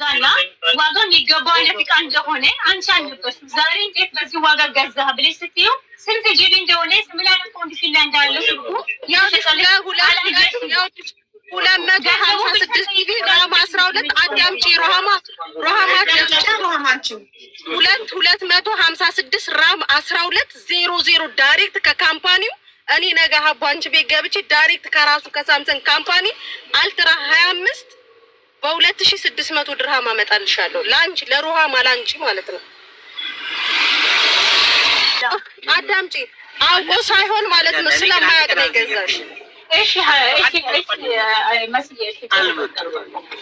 ገዛና ዋጋው የሚገባው አይነት ዕቃ እንደሆነ አንቺ አልነበርሽም። ዛሬ እንዴት በዚህ ዋጋ ገዛህ ብለሽ ስትይው ስንት ጂቢ እንደሆነ ምን አይነት ኮንዲሽን ላይ እንዳለ ስልኩ ያው ሁለት መቶ 56 ጂቢ ራም 12 አዳምጪ ሮሃማችሁ 256 ራም 12 00 ዳይሬክት ከካምፓኒው እኔ ነገ ሀቡ አንቺ ቤት ገብቼ ዳይሬክት ከራሱ ከሳምሰንግ ካምፓኒ አልትራ 25 በ2600 ድርሃም አመጣልሻለሁ። ላንቺ ለሮሃማ ላንቺ ማለት ነው። አዳምጪ አውቆ ሳይሆን ማለት ነው ስለማያውቅ ነው የገዛሽ። እሺ መስዬ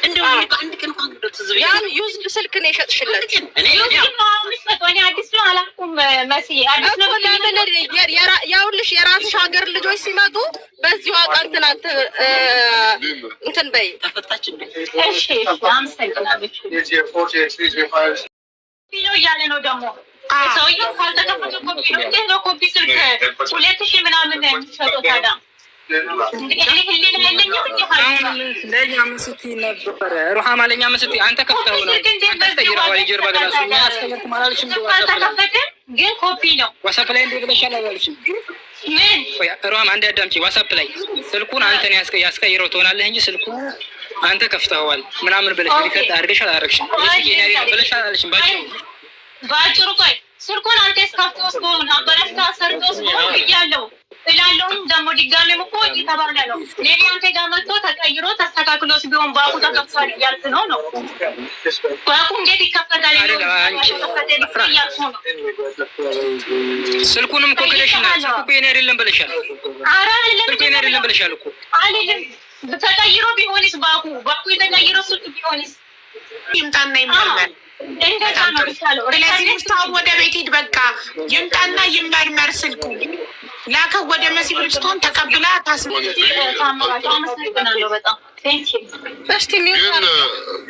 እንደው አንድ ቀን እንኳን ያን ዩዝድ ስልክ ነው የሸጥሽለት። እኔ አዲስ ነው አላልኩም መስዬ አዲስ ነው ለምን ያውልሽ የራስሽ ሀገር ልጆች ሲመጡ በዚህ ዋጋ እንትን በይ ተፈታች። እሺ አመሰግናለሁ። ቢሎ ያለ ነው ደግሞ ሰውዬው ካልተከፈተ ኮፒ ስልክ 2000 ምናምን የሚሸጠው ታዲያ ለኛ ምን ስትይ ነበር? ሩሃማ ለኛ ምን ስትይ አንተ ከፍተኸው ነው አስተይራው የጀርባ ገላሱ ያስከፈት ማለትሽም ግን ኮፒ ነው። ዋትስአፕ ላይ እንደው ብለሻል አላልሽም? ምን ወይ ሩሃማ አንዴ አዳምጪ። ዋትስአፕ ላይ ስልኩን አንተን ያስቀይረው ትሆናለህ እንጂ ስልኩ አንተ ከፍተኸዋል ምናምን ብለሽ ሪከርድ አድርገሻል አላረግሽም? እሺ የኔ ብለሻል አላልሽም? ባጭሩ ቆይ ስልኩን አንተ እስካፍቶስ ነው አበላሽታ ሰርቶስ ነው ይያለው እላለሁም ደግሞ ድጋሜም እኮ እየተባለ ነው። ሌላ አንተ ጋር መጥቶ ተቀይሮ ተስተካክሎስ ቢሆን ባኩ ተከፍቷል እያልክ ነው። ባኩ እንዴት ይከፈታል? ስልኩንም እኮ ክለሽናል። ስልኩ የኔ አይደለም ብለሻል። ኧረ አይደለም ስልኩ የኔ አይደለም ብለሻል እኮ አይደለም። ተቀይሮ ቢሆንስ ባኩ የተቀይሮ ስልክ ቢሆንስ ይምጣና ይመርመር። እንደዛ ነው ብቻለው። ስለዚህ ሙስታው ወደ ቤት ሂድ በቃ ይምጣና ይመርመር ስልኩ ላከው ወደ መሲ ብልስቶን ተቀብላ ታስመጣለሁ። በጣም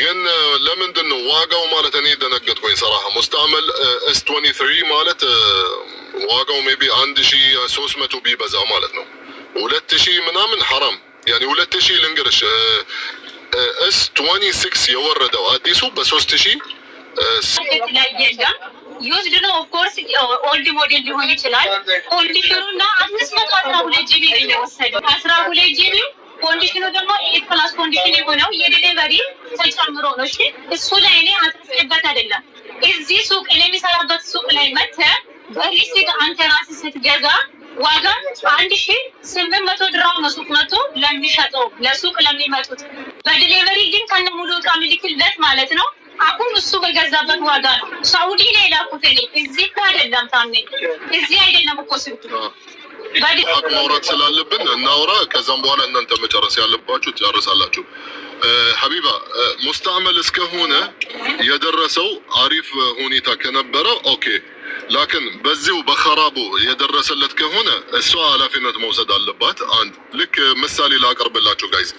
ግን ለምንድን ነው ዋጋው ማለት እኔ ደነገጥኩኝ ሰራህ። ሙስታመል S23 ማለት ዋጋው ሜቢ 1300 ቢበዛ ማለት ነው 2000 ምናምን ሐራም ያኒ 2000 ልንገርሽ S26 የወረደው አዲሱ በ3000 ዩዝድ ነው። ኦፍ ኮርስ ኦልድ ሞዴል ሊሆን ይችላል። ኮንዲሽኑና 512 ጂቢ ነው የወሰደው። 12 ጂቢ ኮንዲሽኑ ደግሞ ፕላስ ኮንዲሽን የሆነው የዴሊቨሪ ተጨምሮ ነው። እሺ እሱ ላይ እኔ አጥፍቼበት አይደለም። እዚህ ሱቅ እኔ የሚሰራበት ሱቅ ላይ መተህ በሪሲት አንተ ራስህ ስትገዛ ዋጋ 1800 ድርሃም ነው ሱቅ መቶ ለሚሸጠው ለሱቅ ለሚመጡት። በዴሊቨሪ ግን ከነ ሙሉ ዕቃ ምልክለት ማለት ነው። አሁን እሱ በገዛበት ዋጋ ነው። ሳውዲ ላይ ላኩት እኔ እዚህ አይደለም ታኔ እዚህ አይደለም እኮ ስልኩ ማውራት ስላለብን እናውራ። ከዛም በኋላ እናንተ መጨረስ ያለባችሁ ትጨርሳላችሁ። ሀቢባ ሙስተዕመል እስከሆነ የደረሰው አሪፍ ሁኔታ ከነበረ ኦኬ፣ ላኪን በዚሁ በኸራቡ የደረሰለት ከሆነ እሷ ኃላፊነት መውሰድ አለባት። አንድ ልክ ምሳሌ ላቀርብላችሁ ጋይዝ።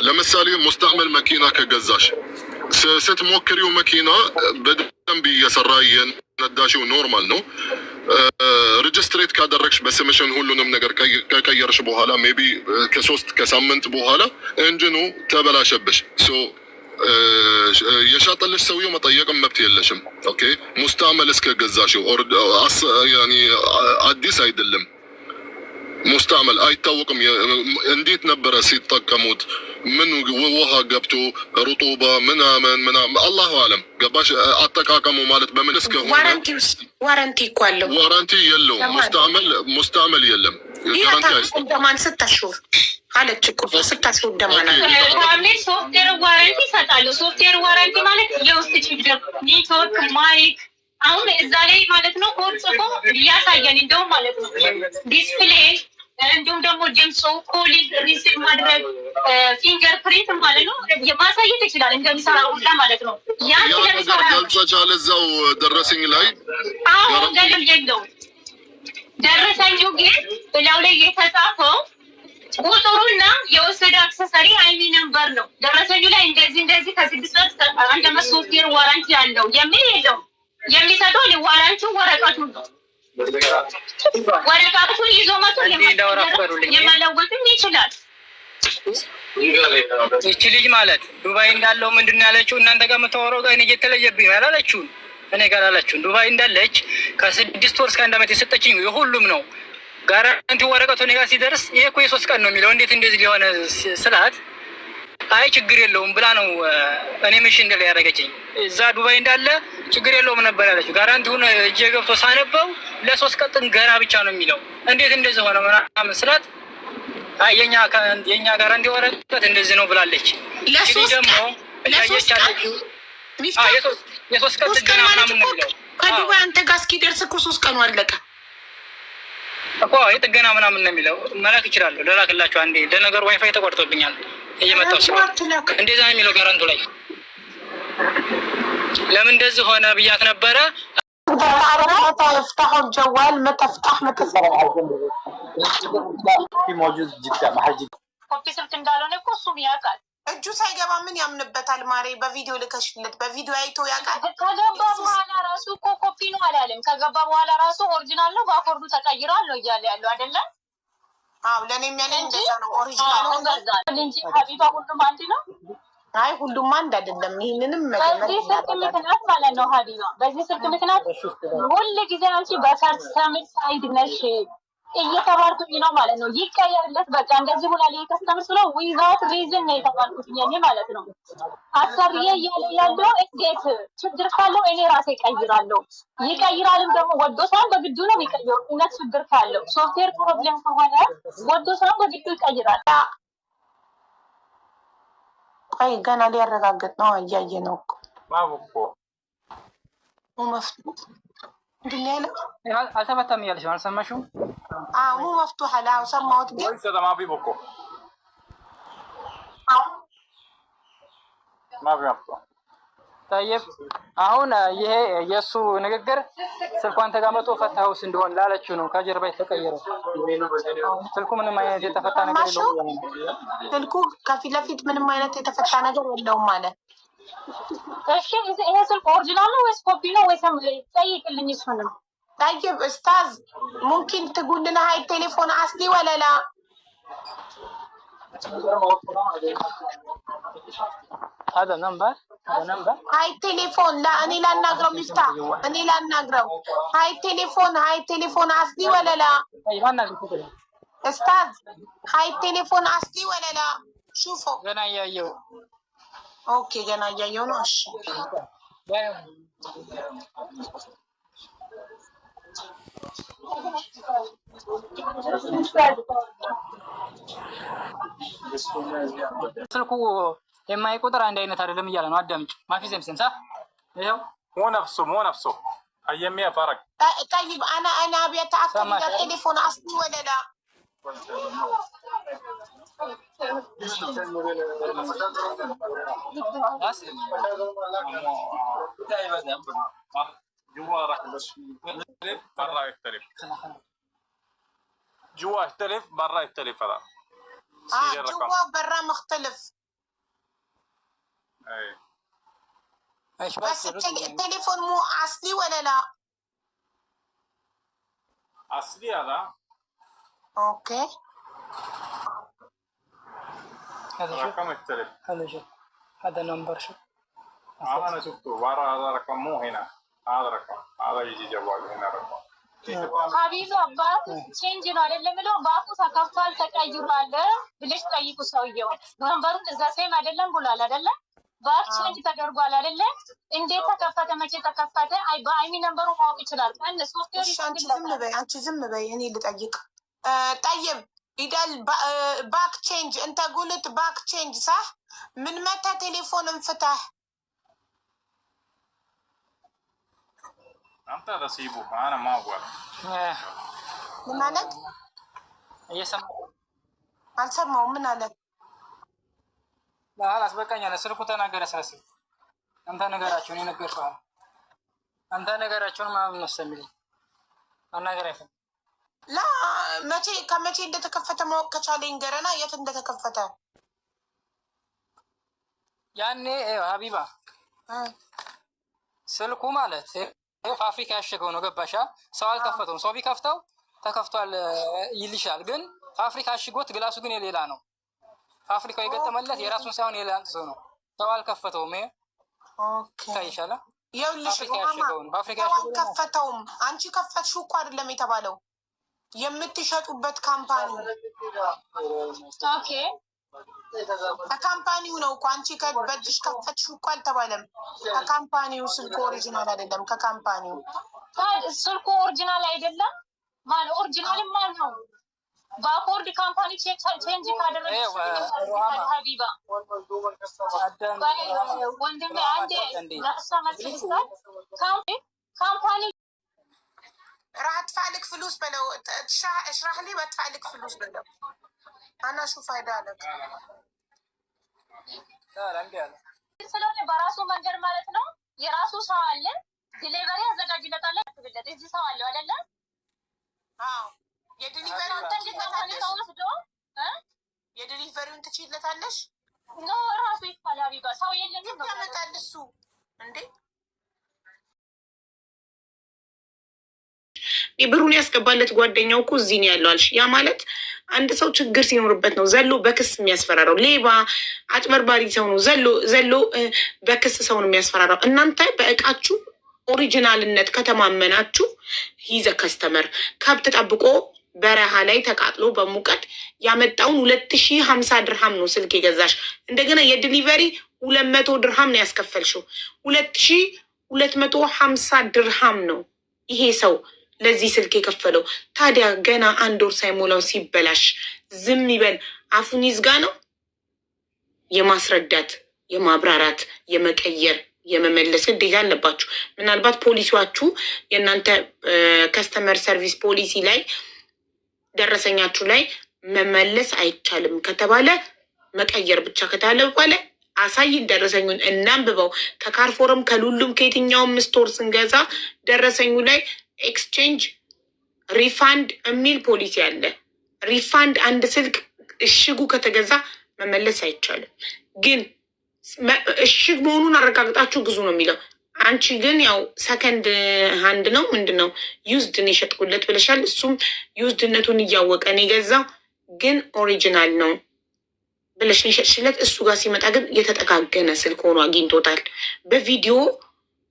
ለምሳሌ ሙስተዕመል መኪና ከገዛሽ ስትሞክሪው መኪና በደንብ እየሰራ የነዳሽው ኖርማል ነው። ሬጅስትሬት ካደረግሽ በስምሽን ሁሉንም ነገር ከቀየርሽ በኋላ ሜቢ ከሳምንት በኋላ ኢንጂኑ ተበላሸብሽ። ሶ የሻጠልሽ ሰውየው መጠየቅም መብት የለሽም። ኦኬ ሙስተዕመል እስከገዛሽው ያኒ አዲስ አይደለም። ሙስተዕመል አይታወቅም እንዴት ነበረ ሲጠቀሙት ምን ውሃ ገብቶ ሩጡባ ምናምን አላሁ አለም። ገባሽ? አጠቃቀሙ ማለት በምን እስከሆነ ዋረንቲ እኮ አለው። ዋረንቲ የለውም ሙስተዕመል የለም። ጋራንቲ እንደማን ስታሽው አለች እኮ ስታሽው እንደማን ሶፍትዌር ዋረንቲ ይሰጣሉ። ሶፍትዌር ዋረንቲ ማለት የውስጥ ችግር ኔትወርክ ማይክ አሁን እዛ ላይ ማለት ነው ኮድ ጽፎ ያሳየን እንደውም ማለት ነው ዲስፕሌይ እንዲሁም ደግሞ ድምፁ ኮሊንግ ሪሲቭ ማድረግ ፊንገር ፕሪንት ማለት ነው የማሳየት ይችላል እንደሚሰራ ሁላ ማለት ነው። ያን ነገር ገልጸሻል እዛው ደረሰኝ ላይ ገለም የለው ደረሰኙ ግን በላው ላይ የተጻፈው ቁጥሩና የወሰደ አክሰሰሪ አይሚ ነምበር ነው። ደረሰኙ ላይ እንደዚህ ከ6 ወር አንድ አመት ሶፍትዌር ዋራንቲ ያለው የሚል የለው። የሚሰጠው ዋራንቲው ወረቀቱ ነው። ወረቀቱን ይዞ መቶ የመለወጥም ይችላል። ይቺ ልጅ ማለት ዱባይ እንዳለው ምንድን ነው ያለችው? እናንተ ጋር የምታወራው ጋር እኔ እየተለየብኝ ያላለችውን እኔ ጋር አላችሁን። ዱባይ እንዳለች ከ6 ወር እስከ 1 ዓመት የሰጠችኝ የሁሉም ነው። ጋራንቲ ወረቀቱ እኔ ጋር ሲደርስ ይሄ እኮ የ3 ቀን ነው የሚለው እንዴት እንደዚህ ሊሆነ ስላት አይ ችግር የለውም ብላ ነው እኔ ምሽ እንደለ ያደረገችኝ። እዛ ዱባይ እንዳለ ችግር የለውም ነበር ያለችው። ጋራንቲውን እጄ ገብቶ ሳነበው ለ3 ቀን ገና ብቻ ነው የሚለው። እንዴት እንደዚህ ሆነ ምናምን ስላት አይ የኛ ጋራንቲ ወረቀት እንደዚህ ነው ብላለች። ለሶስት ደግሞ ያየች አለችው የ3 ቀን ገና ምናምን ነው የሚለው። ከዱባይ አንተ ጋር እስኪደርስ እኮ 3 ቀኑ አለቀ እኮ የጥገና ምናምን ነው የሚለው። መላክ ይችላለሁ ልላክላችሁ አንዴ። ለነገሩ ዋይፋይ ተቆርጦብኛል እየመጣሁ እንደዛ ነው የሚለው ጋራንቱ ላይ። ለምን እንደዚህ ሆነ ብያት ነበረ። يفتح الجوال ما تفتح ኮፒ ስልክ እንዳልሆነ እኮ እሱም ያውቃል። እጁ ሳይገባ ምን ያምንበታል? ማሬ በቪዲዮ ልከሽለት በቪዲዮ አይቶ ያውቃል። ከገባ በኋላ ራሱ እኮ ኮፒ ነው አላለም። ከገባ በኋላ ራሱ ኦሪጂናል ነው በአፎርዱ ተቀይሯል ነው እያለ ያለው አይደለም። አዎ ለኔ የሚያለኝ እንደዛ ነው። ኦሪጂናል ነው እንጂ ሀቢባ ሁሉም አንድ ነው። አይ ሁሉም አንድ አይደለም። ይሄንንም በዚህ ስልክ ምክንያት ማለት ነው ሀቢባ፣ በዚህ ስልክ ምክንያት ሁሉ ጊዜ አንቺ በሰርች ሰምት ሳይድ ነሽ እየተባልኩኝ ነው ማለት ነው። ይቀየርለት በቃ እንደዚህ ብላ ከስተምር ስለ ዊዛውት ሪዝን ነው የተባልኩት እኔ ማለት ነው። አሰሪዬ እያለ ያለው እንዴት ችግር ካለው እኔ ራሴ ቀይራለሁ። ይቀይራልም ደግሞ ወዶ ሳይሆን በግዱ ነው የሚቀይረው። እውነት ችግር ካለው ሶፍትዌር ፕሮብሌም ከሆነ ወዶ ሳይሆን በግዱ ይቀይራል። ቆይ ገና ሊያረጋግጥ ነው። እያየ ነው እኮ ማቡኮ መፍቱት እንደኛለ አልተፈታም እያለሽ ነው። አልሰማሽውም? አዎ መፍቱህ አላው ሰማሁት ግን ማቢ ቦኮ ማቢ አፍቶ ታየብ አሁን ይሄ የእሱ ንግግር ስልኳን ተጋመጦ ፈታውስ እንደሆን ላለችው ነው። ከጀርባ የተቀየረው ስልኩ ምንም አይነት የተፈታ ነገር የለውም። ስልኩ ከፊት ለፊት ምንም አይነት የተፈታ ነገር የለውም ማለት። እሺ ይሄ ስልክ ኦሪጂናል ነው ወይስ ኮፒ ነው ወይስ ጠይቅልኝ። እሱ ነው طيب استاذ ممكن تقول لنا هاي التليفون اصلي ولا لا؟ هذا نمبر هاي التليفون لا انا لا نقرا مفتاح انا لا نقرا هاي التليفون اصلي ولا لا؟ استاذ هاي التليفون اصلي ولا لا؟ شوفوا ገና ያየው اوكي ገና ያየው ነው። እሺ ስልኩ የማይቆጥር አንድ አይነት አይደለም እያለ ነው። አዳምጪ ማፊ ዘምሰም ሳ ይሄው مو نفسه اياميه فرق. طيب انا ابي اتاكد اذا التليفون اصلي ولا لا. جوا راح برا يختلف. جوا يختلف برا يختلف. هذا جوا برا مختلف. اي بس التليفون مو اصلي ولا لا؟ اصلي هذا. اوكي هذا رقم يختلف. هذا نمبر شوف هذا انا شفته برا. هذا رقم مو هنا. هذا رقم هذا يجي جوال هنا رقم. ሀቢብ አባት ቼንጅ ነው አይደለም ብለው ባፉ ተከፍቷል ተቀይሯል ብለሽ ጠይቁ። ሰውየው ወንበሩን እዛ ሴም አይደለም ብሏል አይደለም? ባክ ቼንጅ ተደርጓል አይደለም? እንዴት ተከፈተ? መቼ ተከፈተ? አይ በአይሚ ነምበሩ ማወቅ ይችላል። አንድ ሶፍትዌር አንቺ ዝም በይ እኔ ልጠይቅ። طيب ይዳል ባክ ቼንጅ እንተ ጉልት ባክ ቼንጅ صح ምን መታ ቴሌፎን እንፍታህ انت هذا سيبه انا ما اقول ምን አለት እየሰማሁ አልሰማሁም። ምን አለት አላስ በቃኛ ለስልኩ ተናገረ። ስለዚህ አንተ ነገራችሁ እኔ ነገርኩህ። አንተ ነገራችሁን ማምን ነው ሰሚል አናገር አይፈም ላ መቼ ከመቼ እንደተከፈተ ማወቅ ከቻለኝ ገረና የት እንደተከፈተ ያኔ ሀቢባ ስልኩ ማለት ፋብሪካ ያሸገው ነው። ገባሻ? ሰው አልከፈተውም። ሰው ቢከፍተው ተከፍቷል ይልሻል። ግን ፋብሪካ አሽጎት ግላሱ ግን የሌላ ነው። ፋብሪካው የገጠመለት የራሱን ሳይሆን የሌላ ሰው ነው። ሰው አልከፈተውም። ኦኬ ይሻላል። ይኸውልሽ ፋብሪካ አልከፈተውም። አንቺ ከፈትሽው እኮ አይደለም የተባለው የምትሸጡበት ካምፓኒ። ኦኬ ከካምፓኒው ነው እኮ አንቺ በእጅሽ ከፈትሽው እኮ አልተባለም። ከካምፓኒው ስልኩ ኦሪጂናል አይደለም። ከካምፓኒው ስልኩ ኦሪጂናል አይደለም። ማን ኦሪጂናል ማን ነው? በአኮርድ ካምፓኒ ቼንጅ ካደረገች ሀቢባ ወንድሜ አንዴ ለሰማችሁታል። ካምፓኒ راح ادفع لك فلوس بلو اشرح لي وادفع لك فلوس بلو انا شو فايده لك ስለሆነ በራሱ መንገድ ማለት ነው። የራሱ ሰው አለ፣ ዲሊቨሪ አዘጋጅለታል። ትብለት እዚህ ሰው አለው አይደለ? አዎ የዲሊቨሪውን ትችይለታለሽ። ኖ ራሱ ይፋል ሀቢባ ሰው የለም ያመጣል እሱ እንዴ። ብሩን ያስገባለት ጓደኛው እኮ እዚህ ነው ያለው አልሽ። ያ ማለት አንድ ሰው ችግር ሲኖርበት ነው ዘሎ በክስ የሚያስፈራራው። ሌባ አጭበርባሪ ሰው ነው ዘሎ በክስ ሰው ነው የሚያስፈራራው። እናንተ በእቃችሁ ኦሪጂናልነት ከተማመናችሁ ሂዘ ከስተመር ከብት ጠብቆ በረሃ ላይ ተቃጥሎ በሙቀት ያመጣውን 2050 ድርሃም ነው ስልክ የገዛሽ። እንደገና የዲሊቨሪ 200 ድርሃም ነው ያስከፈልሽው። 2250 ድርሃም ነው ይሄ ሰው ለዚህ ስልክ የከፈለው። ታዲያ ገና 1 ወር ሳይሞላው ሲበላሽ ዝም ይበል? አፉን ይዝጋ ነው? የማስረዳት የማብራራት የመቀየር የመመለስ ግዴታ አለባችሁ። ምናልባት ፖሊሲዋችሁ የእናንተ ከስተመር ሰርቪስ ፖሊሲ ላይ ደረሰኛችሁ ላይ መመለስ አይቻልም ከተባለ መቀየር ብቻ ከተባለ አሳይን፣ ደረሰኙን እናንብበው። ከካርፎርም ከሉሉም ከየትኛውም ስቶር ስንገዛ ደረሰኙ ላይ ኤክስቼንጅ ሪፋንድ የሚል ፖሊሲ አለ። ሪፋንድ አንድ ስልክ እሽጉ ከተገዛ መመለስ አይቻልም። ግን እሽግ መሆኑን አረጋግጣችሁ ግዙ ነው የሚለው። አንቺ ግን ያው ሰከንድ ሃንድ ነው ምንድን ነው ዩዝድን የሸጥኩለት ብለሻል። እሱም ዩዝድነቱን እያወቀ ነው የገዛው፣ ግን ኦሪጂናል ነው ብለሽ ነው የሸጥሽለት። እሱ ጋር ሲመጣ ግን የተጠጋገነ ስልክ ሆኖ አግኝቶታል። በቪዲዮ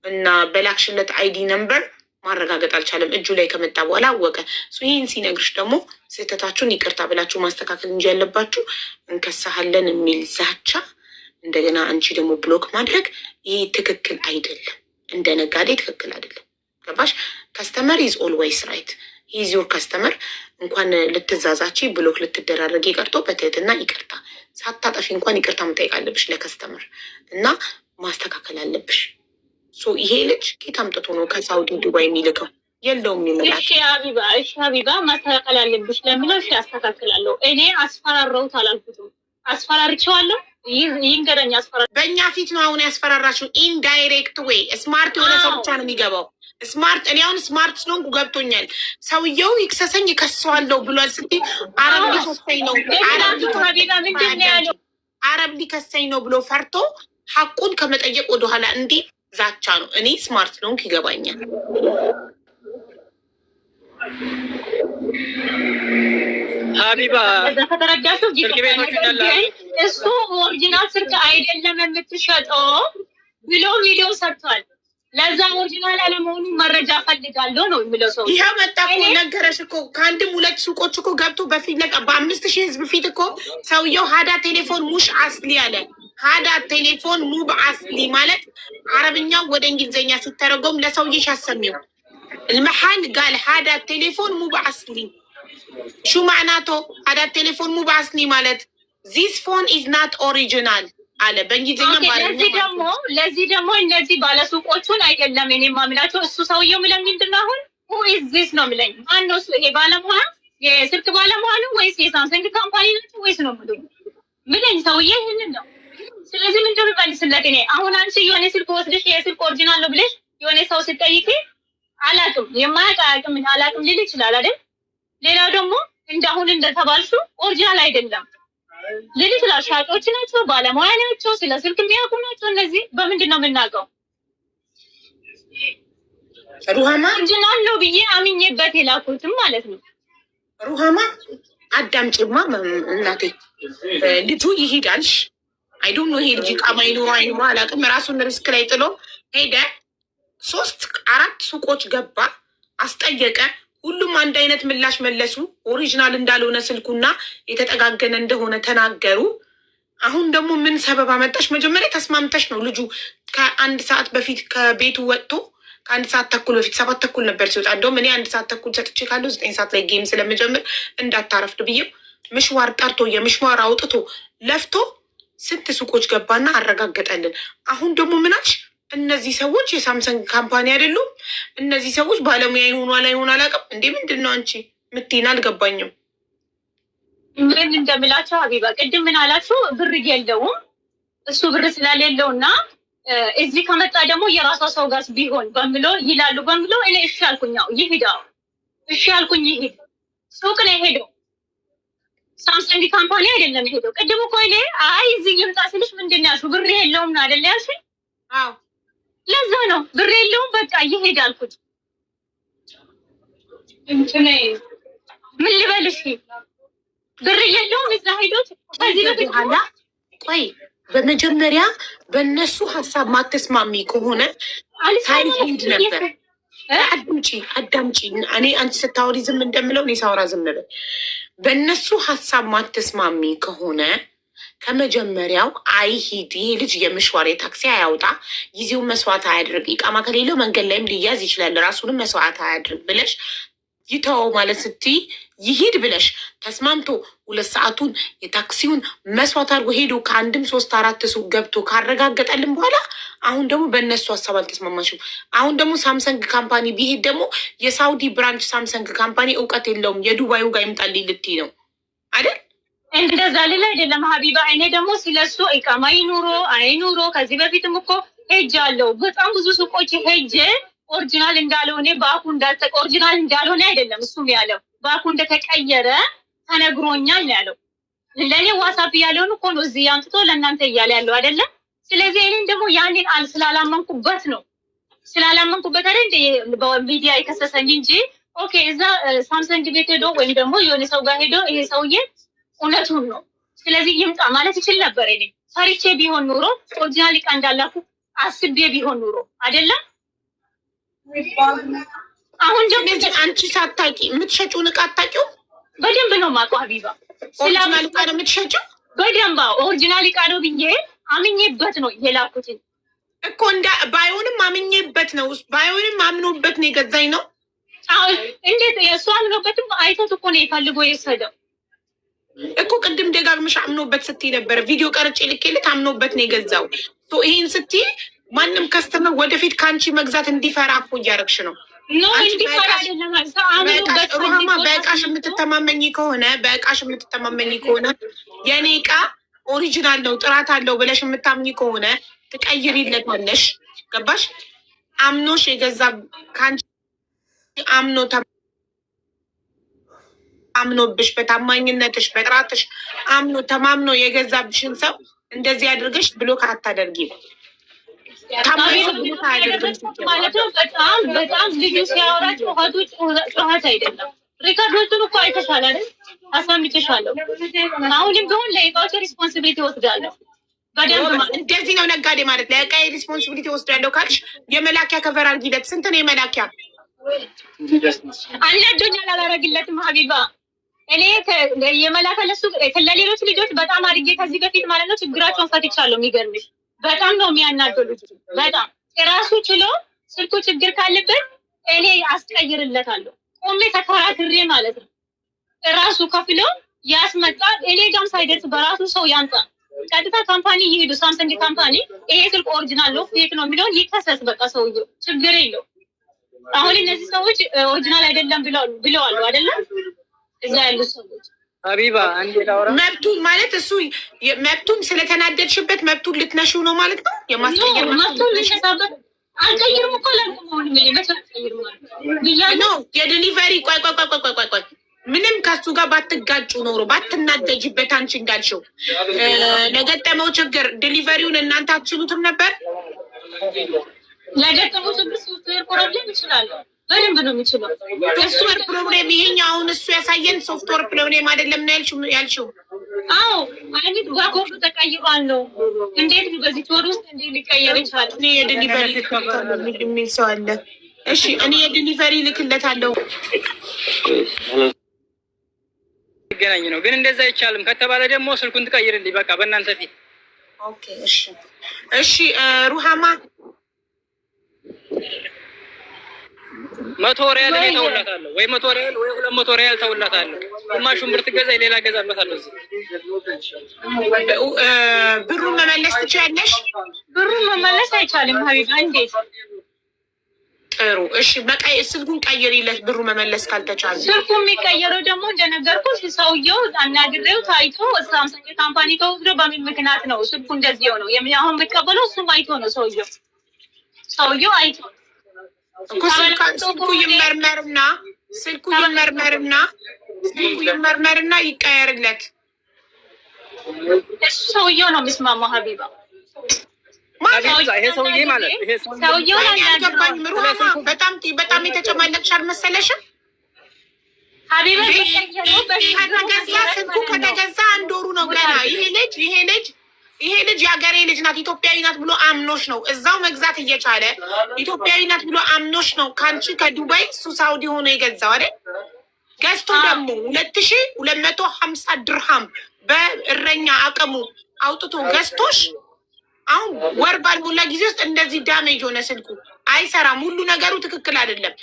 እና በላክሽለት አይዲ ነምበር ማረጋገጥ አልቻለም። እጁ ላይ ከመጣ በኋላ አወቀ። ይህን ሲነግርሽ ደግሞ ስህተታችሁን ይቅርታ ብላችሁ ማስተካከል እንጂ ያለባችሁ እንከሳሃለን የሚል ዛቻ እንደገና አንቺ ደግሞ ብሎክ ማድረግ ይህ ትክክል አይደለም። እንደ ነጋዴ ትክክል አይደለም። ገባሽ? ከስተመር ኢዝ ኦልዌይስ ራይት ኢዝ ዮር ከስተመር። እንኳን ልትዛዛች ብሎክ ልትደራረግ ቀርቶ በትህትና ይቅርታ ሳታጠፊ እንኳን ይቅርታ መጠየቅ አለብሽ ለከስተመር እና ማስተካከል አለብሽ። ይሄ ልጅ ኬት አምጥቶ ነው ከሳውዲ ዱባይ የሚልከው? የለውም የሚመላት። እሺ ሀቢባ ማስተካከል አለብሽ ለምለው እሺ አስተካክላለሁ። እኔ አስፈራረውት አላልኩትም፣ አስፈራርቼዋለሁ። ይንገረኝ አስፈራራ። በእኛ ፊት ነው አሁን ያስፈራራሽው። ኢንዳይሬክት ዌይ ስማርት የሆነ ሰው ብቻ ነው የሚገባው። ስማርት እኔ አሁን ስማርት ስለሆንኩ ገብቶኛል። ሰውየው ይክሰሰኝ ይከሰዋለሁ ብሏል ስትይ አረብ ሊከሰኝ ነው አረብ ሊከሰኝ ነው ብሎ ፈርቶ ሀቁን ከመጠየቅ ወደኋላ እንዲህ ዛቻ ነው። እኔ ስማርት ስለሆንኩ ይገባኛል። ሀቢባ ከተረዳሽው እሱ ኦሪጂናል ስልክ አይደለም የምትሸጠው ብሎ ቪዲዮ ሰርቷል። ለዛ ኦሪጂናል አለመሆኑ መረጃ ፈልጋለሁ ነው የሚለው ሰው። ይሄ መጣ እኮ ነገረሽ እኮ ከአንድም 2 ሱቆች እኮ ገብቶ በፊት ለቃ በ5000 ህዝብ ፊት እኮ ሰውየው ሀዳ ቴሌፎን ሙሽ አስሊ አለ። ሀዳ ቴሌፎን ሙብ አስሊ ማለት አረብኛው ወደ እንግሊዝኛ ሲተረጎም ለሰውዬሽ አሰሚው المحل قال هذا التليفون مو بأصلي. شو معناته هذا التليفون مو بأصلي مالت this phone is not original አለ በእንግሊዝኛ ማለት ነው። ለዚህ ደግሞ እነዚህ ባለሱቆቹን አይደለም እኔ ማምላቸው እሱ ሰውየው ምን ምንድን ነው አሁን who is this ነው የሚለኝ። ማነው እሱ? ይሄ ባለሙያ የስልክ ባለሙያ ነው ወይስ የሳምሰንግ ካምፓኒ ነው ወይስ ነው ምንድን ሰውዬው ይሄንን ነው። ስለዚህ ምንድን ነው መልስለት። እኔ አሁን አንቺ የሆነ ስልክ ወስደሽ የስልክ ኦሪጂናል ነው ብለሽ የሆነ ሰው ስትጠይቂ አላቅም የማያውቅ አላቅም ሊል ይችላል አይደል? ሌላው ደግሞ እንዳሁን እንደተባልሽው ኦሪጂናል አይደለም ሊል ይችላል። ሻጮች ናቸው፣ ባለሙያ ናቸው፣ ስለ ስልክ የሚያውቁ ናቸው። እነዚህ በምንድን ነው የምናውቀው? ሩሃማ ኦሪጂናል ነው ብዬ አምኜበት የላኩትም ማለት ነው። ሩሃማ አዳምጪማ እናቴ ልጁ ይሄዳልሽ አይ ዶንት ኖ ይሄ ልጅ ቃማ ይኖር አይኖር አላውቅም። ራሱን ሪስክ ላይ ጥሎ ሄደ። 3-4 ሱቆች ገባ፣ አስጠየቀ። ሁሉም አንድ አይነት ምላሽ መለሱ። ኦሪጂናል እንዳልሆነ ስልኩና የተጠጋገነ እንደሆነ ተናገሩ። አሁን ደግሞ ምን ሰበብ አመጣሽ? መጀመሪያ ተስማምተሽ ነው። ልጁ ከ1 ሰዓት በፊት ከቤቱ ወጥቶ ከ1 ሰዓት ተኩል በፊት 7 ተኩል ነበር ሲወጣ። እንደውም እኔ 1 ሰዓት ተኩል ሰጥቼ ካለው 9 ሰዓት ላይ ጌም ስለምጀምር እንዳታረፍድ ብዬው ምሽዋር ጠርቶ የምሽዋር አውጥቶ ለፍቶ ስንት ሱቆች ገባና አረጋገጠልን። አሁን ደግሞ ምናች እነዚህ ሰዎች የሳምሰንግ ካምፓኒ አይደሉም። እነዚህ ሰዎች ባለሙያ ይሆኑ አላይሆኑ አላውቅም። እንዴ ምንድን ነው አንቺ ምትይና? አልገባኝም ምን እንደምላቸው። ሀቢባ ቅድም ምን አላችሁ? ብር የለውም እሱ ብር ስላሌለው እና እዚህ ከመጣ ደግሞ የራሷ ሰው ጋር ቢሆን በምሎ ይላሉ በምሎ እኔ እሺ አልኩኝ። ይሄዳ እሺ አልኩኝ። ይሄድ ሱቅ ነው ሄደው ሳምሰንግ ካምፓኒ አይደለም ሄደው። ቅድም እኮ እኔ አይ እዚህ ይምጣ ስልሽ ምንድን ነው ያልሽው? ብር የለውም ነው አይደል ያልሽኝ? አዎ ለዛ ነው ብር የለውም በቃ ይሄድ አልኩኝ። ምን ልበልሽ? ብር የለውም እዛ ሄዶት ከዚህ በኋላ ቆይ በመጀመሪያ በእነሱ ሀሳብ ማተስማሚ ከሆነ ሳይሄድ ነበር። አዳምጪ። እኔ አንቺ ስታወሪ ዝም እንደምለው እኔ ሳወራ ዝም በል። በእነሱ ሀሳብ ማተስማሚ ከሆነ ከመጀመሪያው አይሂድ። ይሄ ልጅ የምሽዋር የታክሲ አያውጣ፣ ጊዜውን መስዋዕት አያድርግ፣ ኢቃማ ከሌለው መንገድ ላይም ሊያዝ ይችላል፣ ራሱንም መስዋዕት አያድርግ ብለሽ ይተወው ማለት ስትይ ይሂድ ብለሽ ተስማምቶ 2 ሰዓቱን የታክሲውን መስዋዕት አድርጎ ሄዶ ከ1 3 4 ሱቅ ገብቶ ካረጋገጠልን በኋላ አሁን ደግሞ በእነሱ ሀሳብ አልተስማማሽም። አሁን ደግሞ ሳምሰንግ ካምፓኒ ቢሄድ ደግሞ የሳውዲ ብራንች ሳምሰንግ ካምፓኒ እውቀት የለውም የዱባዩ ጋር ይምጣልኝ ልትይ ነው አይደል? እንደዛ ልል አይደለም ሀቢባ። እኔ ደግሞ ስለሱ ኢቃማ ይኑሮ አይኑሮ ከዚህ በፊትም እኮ ሄጃለሁ። በጣም ብዙ ሱቆች ሄጄ ኦሪጂናል እንዳልሆነ ባኩ ኦሪጂናል እንዳልሆነ አይደለም እሱም ያለው ባኩ እንደተቀየረ ተነግሮኛል ያለው። ለእኔ ዋትስአፕ ያለውን እኮ ነው እዚህ አምጥቶ ለእናንተ እያለ ያለው አይደለም። ስለዚህ እኔም ደግሞ ያንን ስላላመንኩበት ነው አይደል በሚዲያ የከሰሰኝ እንጂ ኦኬ እዛ ሳምሰንግ ቤት ሄዶ ወይም ደግሞ የሆነ ሰው ጋር ሄዶ ይሄ ሰውዬ እውነቱን ነው ስለዚህ ይምጣ ማለት ይችል ነበር። እኔ ፈሪቼ ቢሆን ኑሮ ኦሪጂናል ዕቃ እንዳላኩ አስቤ ቢሆን ኑሮ አይደለም። አሁን ደግሞ አንቺ ሳታቂ የምትሸጪውን ዕቃ አታውቂውም? በደንብ ነው የማውቀው ሀቢባ። ኦሪጂናል ዕቃ ነው የምትሸጪው? በደንብ ኦሪጂናል ዕቃ ነው ብዬ አምኜበት ነው የላኩትን እኮ ባይሆንም አምኜበት ነው ባይሆንም አምኖበት ነው የገዛኝ ነው። አሁን እንዴት የእሱ አምኖበትም አይቶት እኮ ነው የፈልጎ የወሰደው እኮ። ቅድም ደጋግመሽ አምኖበት ስትይ ነበር። ቪዲዮ ቀርጬ ልኬልት አምኖበት ነው የገዛው። ይሄን ስትይ ማንም ከስተመር ወደፊት ከአንቺ መግዛት እንዲፈራ እኮ እያደረግሽ ነው። ሩሃማ በእቃሽ የምትተማመኝ ከሆነ የእኔ ዕቃ ኦሪጂናል ነው ጥራት አለው ብለሽ የምታምኝ ከሆነ ትቀይሪለታለሽ። ገባሽ? አምኖሽ የገዛ ከአንቺ አምኖብሽ በታማኝነትሽ በጥራትሽ ተማምኖ የገዛብሽን ሰው እንደዚህ አድርገሽ ብሎክ አታደርጊም። ማለት ነው። በጣም ልጁ ሲያወራ ጩኸት አይደለም። ሪካርዶቹን እኮ አይተሻል አይደል? አሳምቼሻለሁ። አሁንም ቢሆን ለእቃዎች ሪስፖንሲቢሊቲ ወስዳለሁ። እንደዚህ ነው ነጋዴ ማለት። ለእቃዬ ሪስፖንሲቢሊቲ ወስዳለሁ ካልሽ የመላኪያ ከቨር አድርጊለት። ስንት ነው የመላኪያ? አናዶኛል፣ አላረግለትም ሀቢባ። እኔ የመላከ ለሱ ለሌሎች ልጆች በጣም አድርጌ ከዚህ በፊት ማለት ነው ችግራቸውን ፈትቻለሁ። የሚገርምሽ በጣም ነው የሚያናደሉት። በጣም ራሱ ችሎ ስልኩ ችግር ካለበት እኔ አስቀይርለታለሁ። ቆሜ ተከራክሬ ማለት ነው። ራሱ ከፍሎ ያስመጣል። እኔ ጋም ሳይደርስ በራሱ ሰው ያንጣ። ቀጥታ ካምፓኒ ይሄዱ፣ ሳምሰንግ ካምፓኒ ይሄ ስልክ ኦሪጂናል ነው ፌክ ነው የሚለውን ይከሰስ። በቃ ሰውዬው ችግር የለው። አሁን እነዚህ ሰዎች ኦሪጂናል አይደለም ብለዋል አይደለም እዛ ያሉ ሰዎች። ሀቢባ አንዴ ላውራ። መብቱን ማለት እሱ መብቱን ስለተናደድሽበት መብቱን ልትነሺው ነው ማለት ነው። የማስቀየር መብቱን ልትነሳበት አልቀይርም እኮ ለምን ነው የዲሊቨሪ ቆይ ምንም ከሱ ጋር ባትጋጩ ኖሮ ባትናደጅበት አንቺ እንዳልሽው ለገጠመው ችግር ዲሊቨሪውን እናንተ አትችሉትም ነበር። ለገጠመው ችግር ሶፍትዌር ፕሮብሌም ይችላል። በደንብ ነው የሚችለው ሶፍትዌር ፕሮብሌም። ይሄኛው አሁን እሱ ያሳየን ሶፍትዌር ፕሮብሌም አይደለም ነው ያልሽው። አዎ አይነት ባኮርዱ ተቀይሯል ነው። እንዴት በዚህ ወር ውስጥ እንዴት ሊቀየር ይችላል? እኔ የዲሊቨሪ የሚል ሰው አለ። እሺ እኔ የዲሊቨሪ ልክለታለሁ። ይገናኝ ነው ግን እንደዛ አይቻልም ከተባለ ደግሞ ስልኩን ትቀይርልኝ በቃ በእናንተ ፊት። ኦኬ እሺ እሺ። ሩሃማ 100 ሪያል እኔ ተውላታለሁ ወይ 100 ሪያል ወይ 200 ሪያል ተውላታለሁ። ግማሹን ብር ትገዛ ሌላ ገዛበታለሁ። ብሩን መመለስ ትችያለሽ? ብሩን መመለስ አይቻልም ሀቢባ። እንዴት? ጥሩ እሺ። በቃ ስልኩን ቀይሪለት ብሩ መመለስ ካልተቻለ። ስልኩ የሚቀየረው ደግሞ እንደነገርኩሽ ሰውየው አናግሬው ታይቶ ሳምሰንግ ካምፓኒ ተወስዶ በምን ምክንያት ነው ስልኩ እንደዚህ ሆነው አሁን የሚቀበለው እሱም አይቶ ነው ሰውየው አይቶ ስልኩ ይመርመርና ይቀየርለት። እሱ ሰውየው ነው የሚስማማው ሀቢባ። ይሄ ሰውዬ ማለት ሰውየው አልገባኝም። ሩሃማ በጣም የተጨማለቅሽ አልመሰለሽም ሀቢባ? ስልኩ ከተገዛ 1 ወሩ ነው ገና። ይሄ ልጅ የሀገሬ ልጅ ናት ኢትዮጵያዊ ናት ብሎ አምኖሽ ነው እዛው መግዛት እየቻለ ኢትዮጵያዊ ናት ብሎ አምኖሽ ነው ከአንቺ ከዱባይ እሱ ሳውዲ ሆኖ የገዛው አይደል? ገዝቶ ደግሞ 2250 ድርሃም በእረኛ አቅሙ አውጥቶ ገዝቶሽ አሁን ወር ባልሞላ ጊዜ ውስጥ እንደዚህ ዳሜጅ ሆነ። ስልኩ አይሰራም። ሁሉ ነገሩ ትክክል አይደለም።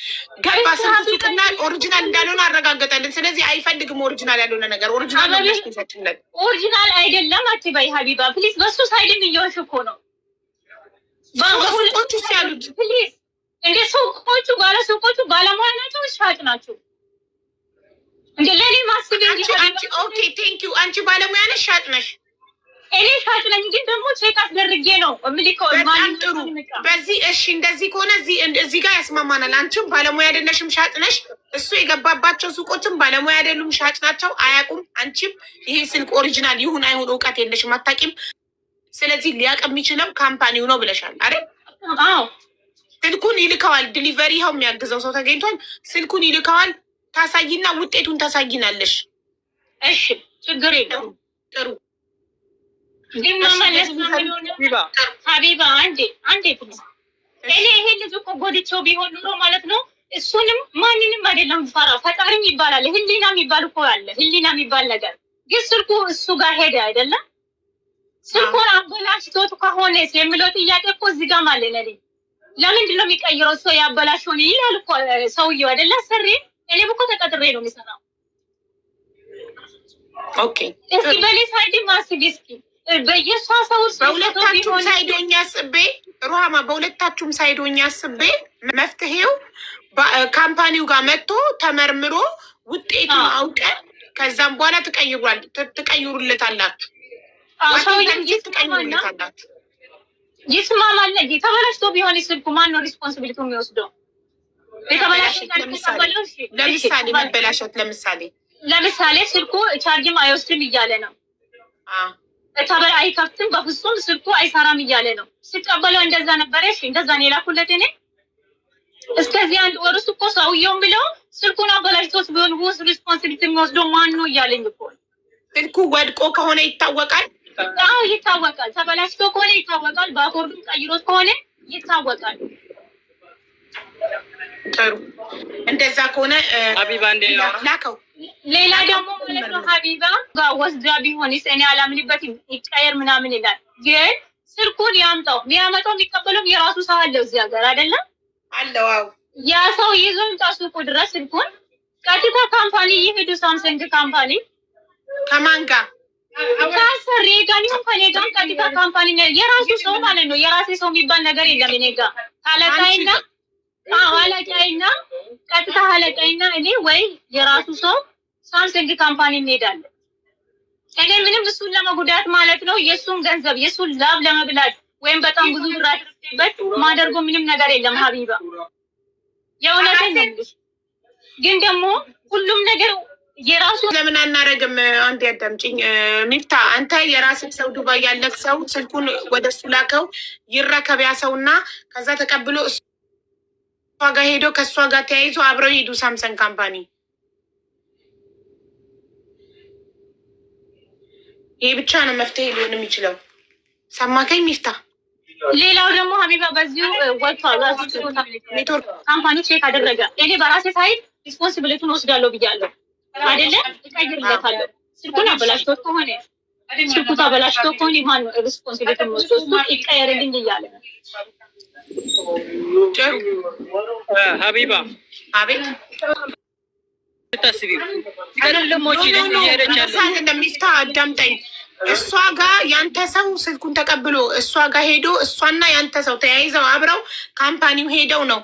ገባ ስልኩ ሱቅና ኦሪጂናል እንዳልሆነ አረጋገጠልን። ስለዚህ አይፈልግም ኦሪጂናል ያልሆነ ነገር። ኦሪጂናል ነው ያስከፈችለት። ኦሪጂናል አይደለም አትበይ ሀቢባ ፕሊዝ። በሱ ሳይድም እየሆንሽ እኮ ነው። ሱቆቹ ሲያሉት ፕሊዝ እንደ ሱቆቹ ባለሙያ ናቸው፣ ሻጭ ናቸው። እንደ ለኔ ማስብ እንጂ ኦኬ ቴንክ ዩ። አንቺ ባለሙያ ነሽ ሻጭ ነሽ? እኔ ሻጭ ነኝ፣ ግን ደግሞ ቼክ አስደርጌ ነው እምልከው። በጣም ጥሩ። በዚህ እሺ፣ እንደዚህ ከሆነ እዚህ ጋር ያስማማናል። አንቺም ባለሙያ አይደለሽም ሻጭ ነሽ። እሱ የገባባቸው ሱቆችም ባለሙያ አይደሉም ሻጭ ናቸው፣ አያውቁም። አንቺም ይሄ ስልክ ኦሪጂናል ይሁን አይሁን እውቀት የለሽም፣ አታውቂም። ስለዚህ ሊያውቅ የሚችለው ካምፓኒው ነው ብለሻል አይደል? አዎ። ስልኩን ይልከዋል። ዲሊቨሪ ይኸው የሚያግዘው ሰው ተገኝቷል። ስልኩን ይልከዋል። ታሳይና ውጤቱን ታሳይናለሽ። እሺ፣ ችግር የለውም። ጥሩ ሀቢባ አንዴ ፕሊዝ። እኔ ይሄ ልጅ እኮ ጎድቼው ቢሆን ኑሮ ማለት ነው እሱንም ማንንም አይደለም ፈራው። ፈጣሪም ይባላል፣ ህሊና የሚባል እኮ አለ፣ ህሊና የሚባል ነገር። ግን ስልኩ እሱ ጋር ሄደ አይደለም። ስልኩን አበላሽቶት ከሆነ የሚለው ጥያቄ እኮ እዚህ ጋር ማለት ነው። ለምንድን ነው የሚቀይረው? ሰው ያበላሽውን ይላል እኮ ሰውየው አይደለ? ሰሪ እኔ እኮ ተቀጥሬ ነው የሚሰራው። ኦኬ እስኪ በሌ ሳይድ ማስቢ እስኪ በየሷ ሰው በሁለታችሁም ሳይዶኛ አስቤ ሩሃማ በሁለታችሁም ሳይዶኛ አስቤ መፍትሄው ካምፓኒው ጋር መጥቶ ተመርምሮ ውጤቱን አውቀን ከዛም በኋላ ትቀይሩለታላችሁ። ትቀይሩለታላችሁ። ይስማማል። ተበላሽቶ ቢሆን ስልኩ ማን ነው ሪስፖንሲቢሊቲ የሚወስደው? ለምሳሌ መበላሸት ለምሳሌ ስልኩ ቻርጅም አይወስድም እያለ ነው። ተበላ አይከፍትም፣ በፍጹም ስልኩ አይሰራም እያለ ነው። ሲቀበለው እንደዛ ነበረሽ፣ እንደዛ ነው የላኩለት። እኔ እስከዚህ 1 ወር ውስጥ እኮ ሰውየውን ብለው ስልኩን አበላሽቶት ቢሆን ውስጥ ሪስፖንሲቢሊቲ የሚወስደው ማን ነው እያለኝ እኮ። ስልኩ ወድቆ ከሆነ ይታወቃል። አዎ ይታወቃል። ተበላሽቶ ከሆነ ይታወቃል። በአኮርዱም ቀይሮት ከሆነ ይታወቃል። ጥሩ እንደዛ ከሆነ ሀቢባ ላከው። ሌላ ደግሞ ማለት ነው ሀቢባ ጋር ወስዳ ቢሆንስ እኔ አላምንበትም፣ ይቀየር ምናምን ይላል። ግን ስልኩን ያምጣው። የሚያመጣው የሚቀበለው የራሱ ሰው አለው እዚህ ሀገር አይደለም አለው። አዎ ያ ሰው ይዞ ይምጣ ሱቁ ድረስ። ስልኩን ቀጥታ ካምፓኒ ይሄዱ፣ ሳምሰንግ ካምፓኒ። ከማን ጋር? ከአሰሪ ጋር ይሁን ከኔ ጋር ቀጥታ ካምፓኒ የራሱ ሰው ማለት ነው። የራሴ ሰው የሚባል ነገር የለም እኔ ጋር። አለቃይና ቀጥታ አለቃይና እኔ ወይ የራሱ ሰው ሳምሰንግ ካምፓኒ እንሄዳለን። እኔ ምንም እሱን ለመጉዳት ማለት ነው የእሱን ገንዘብ የእሱን ላብ ለመብላት ወይም በጣም ብዙ ብር አድርጌበት ማደርጎ ምንም ነገር የለም ሀቢባ። የእውነቴን ነው። ግን ደግሞ ሁሉም ነገር የራሱ ለምን አናረግም? አንድ ያዳምጪኝ ሚፍታ። አንተ የራስህ ሰው ዱባይ ያለህ ሰው ስልኩን ወደ እሱ ላከው ይረከብ ያ ሰውና ከዛ ተቀብሎ እሷ ጋር ሄዶ ከእሷ ጋር ተያይዞ አብረው ሄዱ ሳምሰንግ ካምፓኒ። ይሄ ብቻ ነው መፍትሄ ሊሆን የሚችለው። ሰማከኝ ሚፍታ? ሌላው ደግሞ ሀቢባ በዚሁ ወጥቷል። ኔትወርክ ካምፓኒ ቼክ አደረገ። እኔ በራሴ ሳይት ሪስፖንሲቢሊቲውን ወስዳለሁ ብያለሁ አይደለ? እቀይርለታለሁ። ስልኩን አበላሽቶት ከሆነ ስልኩ ተበላሽቶ ከሆነ ማን ሪስፖንሲቢሊቲውን ወስዶ እሱ ይቀየርልኝ እያለ ነው። ሀቢባ አቤት ታስቢ ከለለሞች ሚፍታ አዳምጠኝ። እሷ ጋር ያንተ ሰው ስልኩን ተቀብሎ እሷ ጋር ሄዶ እሷና ያንተ ሰው ተያይዘው አብረው ካምፓኒው ሄደው ነው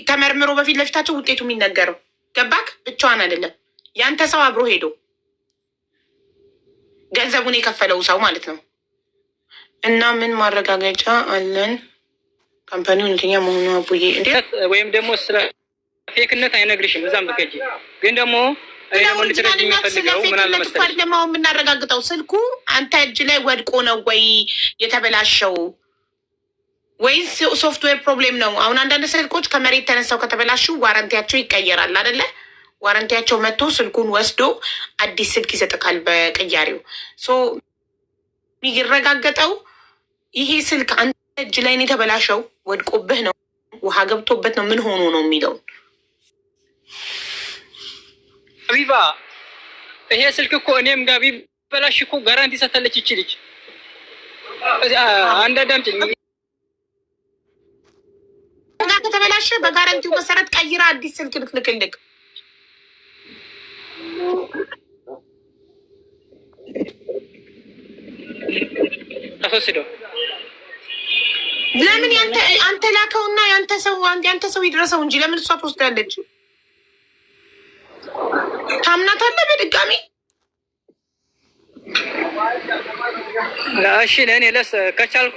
ተመርምሮ በፊት ለፊታቸው ውጤቱ የሚነገረው። ገባክ? ብቻዋን አይደለም፣ ያንተ ሰው አብሮ ሄዶ ገንዘቡን የከፈለው ሰው ማለት ነው። እና ምን ማረጋገጫ አለን ካምፓኒው እውነተኛ መሆኑ? አቡዬ እንዴት ወይም ደግሞ ስለ ፌክነት አይነግርሽም። እዛም ብትገጂ ግን ደግሞ ደግሞ የምናረጋግጠው ስልኩ አንተ እጅ ላይ ወድቆ ነው ወይ የተበላሸው ወይስ ሶፍትዌር ፕሮብሌም ነው? አሁን አንዳንድ ስልኮች ከመሬት ተነሳው ከተበላሹ ዋረንቲያቸው ይቀየራል አይደለ? ዋረንቲያቸው መጥቶ ስልኩን ወስዶ አዲስ ስልክ ይሰጥካል በቅያሬው። የሚረጋገጠው ይሄ ስልክ አንተ እጅ ላይ ነው የተበላሸው፣ ወድቆብህ ነው፣ ውሃ ገብቶበት ነው፣ ምን ሆኖ ነው የሚለው። ሀቢባ ይሄ ስልክ እኮ እኔም ጋር ቢበላሽ እኮ ጋራንቲ ሰተለች ይችልች። አንድ አዳምጪኝ። እና ከተበላሸ በጋራንቲው መሰረት ቀይራ አዲስ ስልክ ልክልክ። አስወስደው ለምን አንተ ላከውና ያንተ ሰው ይድረሰው እንጂ ለምን እሷ ትወስዳለች? ታምናታለህ በድጋሚ? እሺ ለእኔ ከቻልኩ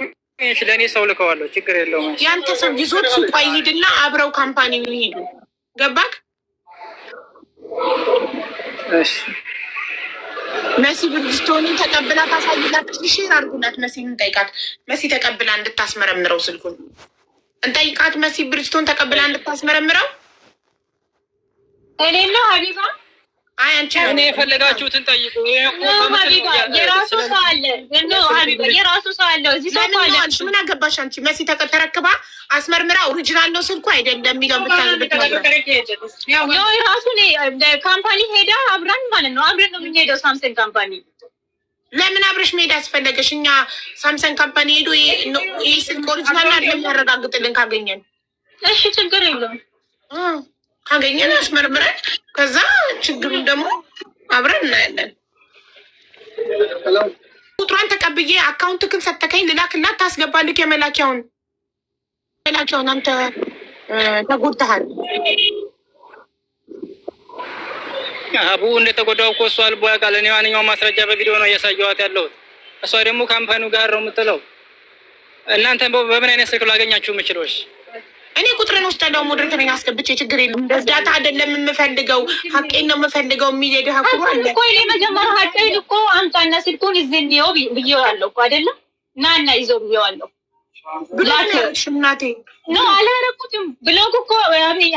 ለእኔ ሰው ልከዋለሁ፣ ችግር የለውም። ያንተ ሰው ይዞት ሱቋ ይሂድና አብረው ካምፓኒው ይሄዱ። ገባክ? እሺ መሲ ብርጅስቶኒ ተቀብላ ታሳይላት። ሼር አድርጉላት። መሲን እንጠይቃት። መሲ ተቀብላ እንድታስመረምረው ስልኩን እንጠይቃት። መሲ ብርጅስቶን ተቀብላ እንድታስመረምረው እኔ ነው ሀቢባ። አይ አንቺ እኔ የፈለጋችሁትን ጠይቁ። ሀቢባ የራሱ ሰው አለ። ሀቢባ የራሱ ሰው አለ። እዚህ ሰው አለ። ምን አገባሽ አንቺ? መሲ ተረክባ አስመርምራ ኦሪጂናል ነው ስልኩ አይደለም የሚለው ብታዝብት ነው። የራሱ ካምፓኒ ሄዳ አብረን ማለት ነው። አብረን ነው የምንሄደው ሳምሰንግ ካምፓኒ። ለምን አብረሽ መሄድ አስፈለገሽ? እኛ ሳምሰንግ ካምፓኒ ሄዶ ይህ ስልክ ኦሪጂናል አይደለም ያረጋግጥልን ካገኘን። እሺ ችግር የለውም ካገኘን አስመርምረን ከዛ ችግሩን ደግሞ አብረን እናያለን። ቁጥሯን ተቀብዬ አካውንትክን ሰተከኝ ልላክላት ታስገባልክ። የመላኪያውን አንተ ተጎድተሃል። አቡ እንደተጎዳው እኮ እሷ ልቦ ያውቃል። እኔ ማንኛውም ማስረጃ በቪዲዮ ነው እያሳየኋት ያለሁት። እሷ ደግሞ ካምፓኒው ጋር ነው የምትለው። እናንተ በምን አይነት ስልክ ላገኛችሁ የምችለሽ? እኔ ቁጥርን ውስጥ ያለው ሞዴሬተር አስገብቼ ችግር የለም። እርዳታ አይደለም የምፈልገው ሀቄን ነው የምፈልገው የሚል የደሃኩሩ አለ እኮ። እኔ መጀመሪያ ሀቄን እኮ አምጣና ስልኩን እዚህ እንዲው ብዬዋለሁ እኮ አይደለም ናና ይዘው ብዬዋለሁ። እናቴ ነው አላረኩትም። ብሎግ እኮ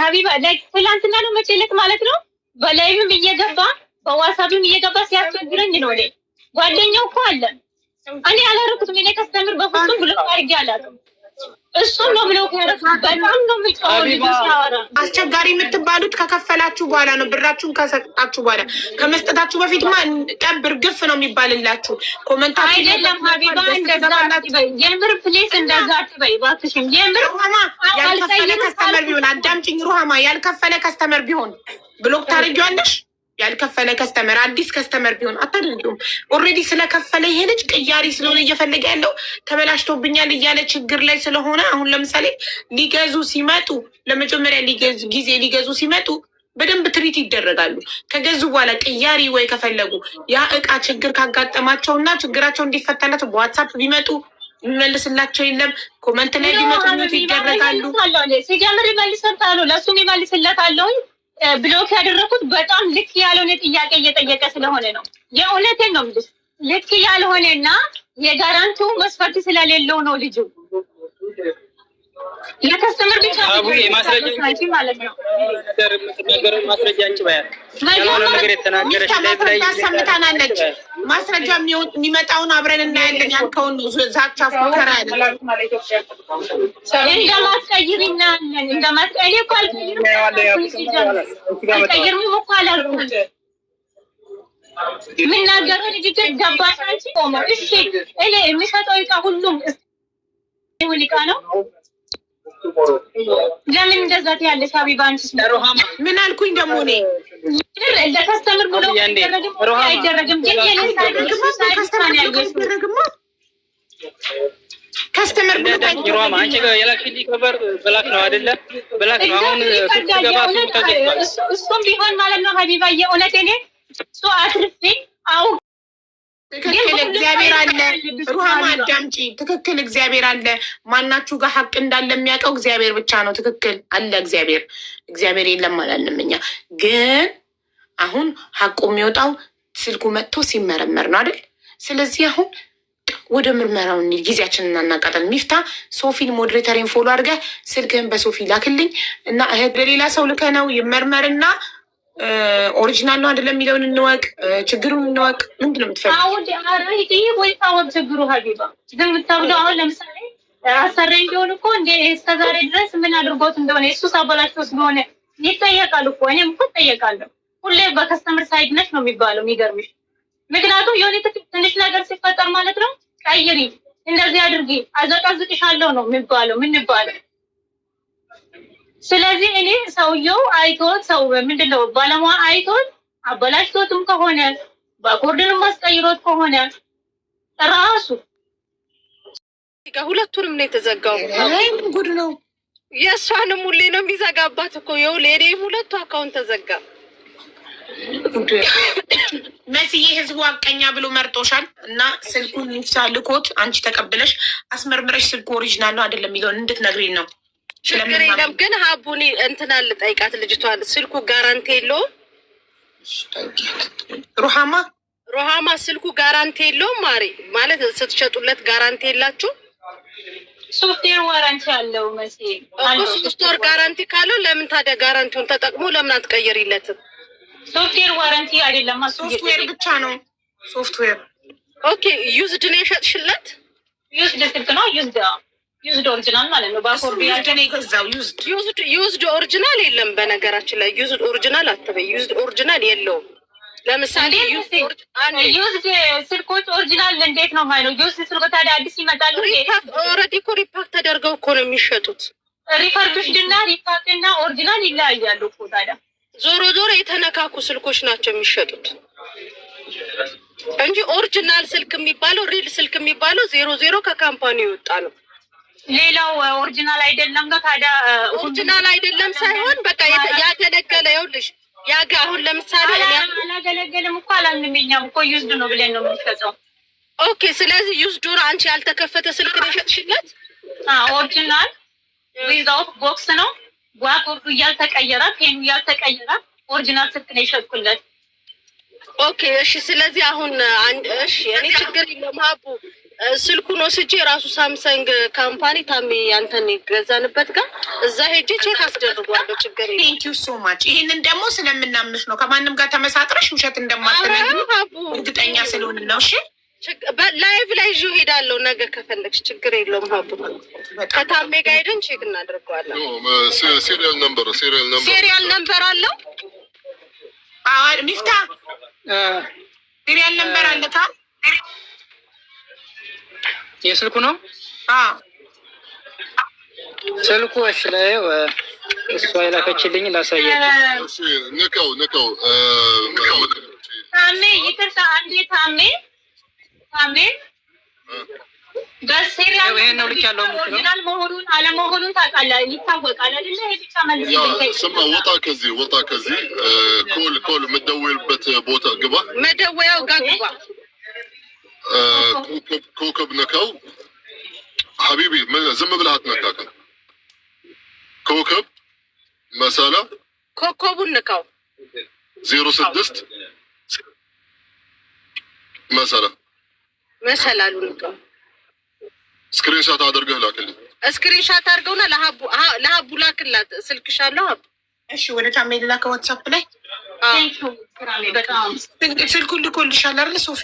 ሀቢባ ትላንትና ነው መቼለት ማለት ነው። በላይቭም እየገባ በዋትስአፕም እየገባ ሲያስቸግረኝ ነው። እኔ ጓደኛው እኮ አለ። እኔ አላረኩትም። እኔ ከስተምር በፍጹም ብሎግ አድርጌ አላውቅም። እሱን ነው ብለው በጣም ነው አስቸጋሪ የምትባሉት ከከፈላችሁ በኋላ ነው። ብራችሁን ከሰጣችሁ በኋላ ከመስጠታችሁ በፊትማ ቀብር ግፍ ነው የሚባልላችሁ። ኮመንታችሁ አይደለም ሀቢባ እንደዛ አትበይ። የምር ፕሌስ እንደዛ አትበይ እባክሽም። የምር ያልከፈለ ከስተመር ቢሆን አዳምጪኝ ሩሃማ፣ ያልከፈለ ከስተመር ቢሆን ብሎክ ታደርጊዋለሽ። ያልከፈለ ከስተመር አዲስ ከስተመር ቢሆን አታደርጊውም። ኦልሬዲ ስለከፈለ ይሄ ልጅ ቅያሪ ስለሆነ እየፈለገ ያለው ተበላሽቶብኛል እያለ ችግር ላይ ስለሆነ አሁን ለምሳሌ ሊገዙ ሲመጡ ለመጀመሪያ ጊዜ ሊገዙ ሲመጡ በደንብ ትሪት ይደረጋሉ። ከገዙ በኋላ ቅያሪ ወይ ከፈለጉ ያ እቃ ችግር ካጋጠማቸው እና ችግራቸው እንዲፈታለት በዋትሳፕ ቢመጡ የሚመልስላቸው የለም። ኮመንት ላይ ቢመጡ ይደረጋሉ። ሲጀምር ይመልሰታሉ። ለእሱም ይመልስለታለሁኝ። ብሎክ ያደረኩት በጣም ልክ ያልሆነ ጥያቄ እየጠየቀ ስለሆነ ነው። የእውነቴን ነው የምልሽ። ልክ ያልሆነና የጋራንቲው መስፈርት ስለሌለው ነው ልጁ የከስተመር ብቻ ማለት ነው። ማስረጃ አንቺ ባያል ነገር የተናገረች ሰምታናለች። ማስረጃ የሚመጣውን አብረን እናያለን። ያልከውን ዛቻ ፉከራ ያለ እንደማትቀይር እናያለን። እንደማትቀይር እኮ አልቀይርም እኮ አላልኩም። የምናገረው ንግግር ገባሽ አንቺ? ቆመው እሺ፣ እኔ የሚሰጠው ዕቃ ሁሉም ዕቃ ነው። ለምን እንደዛ ትያለሽ ሀቢባ? አንቺ ምን አልኩኝ ደግሞ እኔ ለከስተምር ብሎ አይደረግም። ግን ከስተምር ብሎ አንቺ የላክልኝ ከበር ብላክ ነው አይደለ? ብላክ ነው። አሁን ስትገባ እሱም ቢሆን ማለት ነው ሀቢባ፣ የእውነት እኔ እሱ አትርፌ አው ትክክል እግዚአብሔር አለ። ሩሃማ አዳምጪ። ትክክል እግዚአብሔር አለ። ማናችሁ ጋር ሀቅ እንዳለ የሚያውቀው እግዚአብሔር ብቻ ነው። ትክክል አለ እግዚአብሔር የለም አላልንም እኛ። ግን አሁን ሀቁ የሚወጣው ስልኩ መጥቶ ሲመረመር ነው አይደል? ስለዚህ አሁን ወደ ምርመራው እንሂድ፣ ጊዜያችንን እናቃጠል። ሚፍታ ሶፊን ሞዴሬተሪን ፎሎ አድርገህ ስልክህን በሶፊ ላክልኝ እና ለሌላ ሰው ልከህ ነው ይመርመርና ኦሪጂናል ነው አይደለም የሚለውን እንወቅ፣ ችግሩን እንወቅ። ምንድን ነው የምትፈልገው? ችግሩ ሀቢባ ግን ብታብለው አሁን ለምሳሌ አሰረኝ ቢሆን እኮ እንደ እስከዛሬ ድረስ ምን አድርጎት እንደሆነ እሱ ሳበላሽቶ ስለሆነ ይጠየቃል እኮ። እኔም እኮ እጠየቃለሁ። ሁሌ በከስተመር ሳይድ ነች ነው የሚባለው። የሚገርምሽ ምክንያቱም የሆነ ትንሽ ነገር ሲፈጠር ማለት ነው ቀይሪ፣ እንደዚህ አድርጊ፣ አዘቃዝቅሻለሁ ነው የሚባለው ምንባለው። ስለዚህ እኔ ሰውየው አይቶት ሰው ምንድነው ባለሙያ አይቶት አበላሽቶትም ከሆነ በኮርድንም ማስቀይሮት ከሆነ ራሱ ሁለቱንም ነው የተዘጋው። ጉድ ነው። የእሷንም ሁሌ ነው የሚዘጋባት እኮ የኔም ሁለቱ አካውንት ተዘጋ። መስዬ ህዝቡ አቀኛ ብሎ መርጦሻል እና ስልኩን ሚፍታ ልኮት አንቺ ተቀብለሽ አስመርምረሽ ስልኩ ኦሪጂናል ነው አይደለም የሚለውን እንድትነግሪኝ ነው። ችግር የለም ግን ሀቡኒ እንትና ልጠይቃት ልጅቷን ስልኩ ጋራንቲ የለውም። ሩሃማ ስልኩ ጋራንቲ የለውም ማሪ ማለት ስትሸጡለት ጋራንቲ የላችሁ? ሶፍትዌር ዋራንቲ ያለው መሲ እኮ ሶፍትዌር ጋራንቲ ካለው ለምን ታዲያ ጋራንቲውን ተጠቅሞ ለምን አትቀይሪለትም? ሶፍትዌር ዋራንቲ አይደለም፣ ሶፍትዌር ብቻ ነው። ሶፍትዌር ኦኬ። ዩዝድ ነው የሸጥሽለት? ዩዝድ ስልክ ነው። ዩዝድ ኦሪጂናል ማለት ነው። ባኮርድ ያደኔ ከዛው ዩዝድ ኦሪጂናል የለም። በነገራችን ላይ ዩዝድ ኦሪጂናል አትበይ። ዩዝድ ኦሪጂናል የለውም። ለምሳሌ ዩዝድ ስልኮች ኦሪጂናል እንዴት ነው ማለት ነው? ዩዝድ ስልኮ ታዲያ አዲስ ይመጣሉ። ኦልሬዲ እኮ ሪፓክ ተደርገው እኮ ነው የሚሸጡት። ሪፈርቢሽድ እና ሪፓክ እና ኦሪጂናል ይለያያሉ እኮ ታዲያ። ዞሮ የተነካኩ ስልኮች ናቸው የሚሸጡት እንጂ ኦሪጂናል ስልክ የሚባለው ሪል ስልክ የሚባለው 00 ከካምፓኒ የወጣ ነው። ሌላው ኦሪጂናል አይደለም ነው ታዲያ። ኦሪጂናል አይደለም ሳይሆን በቃ ያገለገለ ይኸውልሽ፣ ያጋ አሁን ለምሳሌ አላገለገለም እኮ አላልንም። እኛም እኮ ዩዝድ ነው ብለን ነው የምንሸጠው። ኦኬ። ስለዚህ ዩዝድ ዶር አንቺ ያልተከፈተ ስልክ ነው የሸጥሽለት? ኦሪጂናል ዊዛውት ቦክስ ነው ዋቆርዱ እያልተቀየረ ፔኑ እያልተቀየረ ኦሪጂናል ስልክ ነው የሸጥኩለት። ኦኬ እሺ። ስለዚህ አሁን እሺ እኔ ችግር የለም ሀቡ ስልኩን ወስጄ ራሱ ሳምሰንግ ካምፓኒ ታሚ አንተን ገዛንበት ጋር እዛ ሄጄ ቼክ አስደርጓለሁ። ችግር የለም። ቴንክ ዩ ሶ ማች። ይሄንን ደግሞ ስለምናምንሽ ነው። ከማንም ጋር ተመሳጥረሽ ውሸት እንደማትነግሪ እርግጠኛ ስለሆን ነው። እሺ ላይቭ ላይ ይዤው ሄዳለሁ ነገ ከፈለግሽ ችግር የለውም ሀቡ። ከታሜ ጋር ሄደን ቼክ እናደርገዋለን። ሲሪያል ነምበር አለው ሚፍታ ሲሪያል ነምበር አለታ የስልኩ ነው ስልኩ። እሺ ላይ እሷ የላከችልኝ ላሳያችሁ። እሺ ንቀው ታሜ ይቅርታ አንዴ ታሜ በሲሪያል ነው ልክ ያለው ኦሪጂናል መሆኑን አለመሆኑን ታውቃለህ፣ ይታወቃል አይደል? ይሄ ብቻ ማለት ነው። ስማ ወጣ ከዚህ ኮል መደወልበት ቦታ ግባ፣ መደወያው ጋር ግባ። ኮከብ ነካው ሀቢቢ፣ ዝም ብለህ አትነካከ። ኮከብ መሰላ ኮከቡን ንካው 06 መሰላሉ ንካው። ስክሪንሻት አድርገህ ላክልኝ። ስክሪንሻት አድርገውና ለሀቡ ላክላት። ስልክሽ አለው ሀቡ? እሺ ወደ ታሜ ላከ ዋትስአፕ ላይ ስልኩን ልኮልሻል አይደል ሶፊ?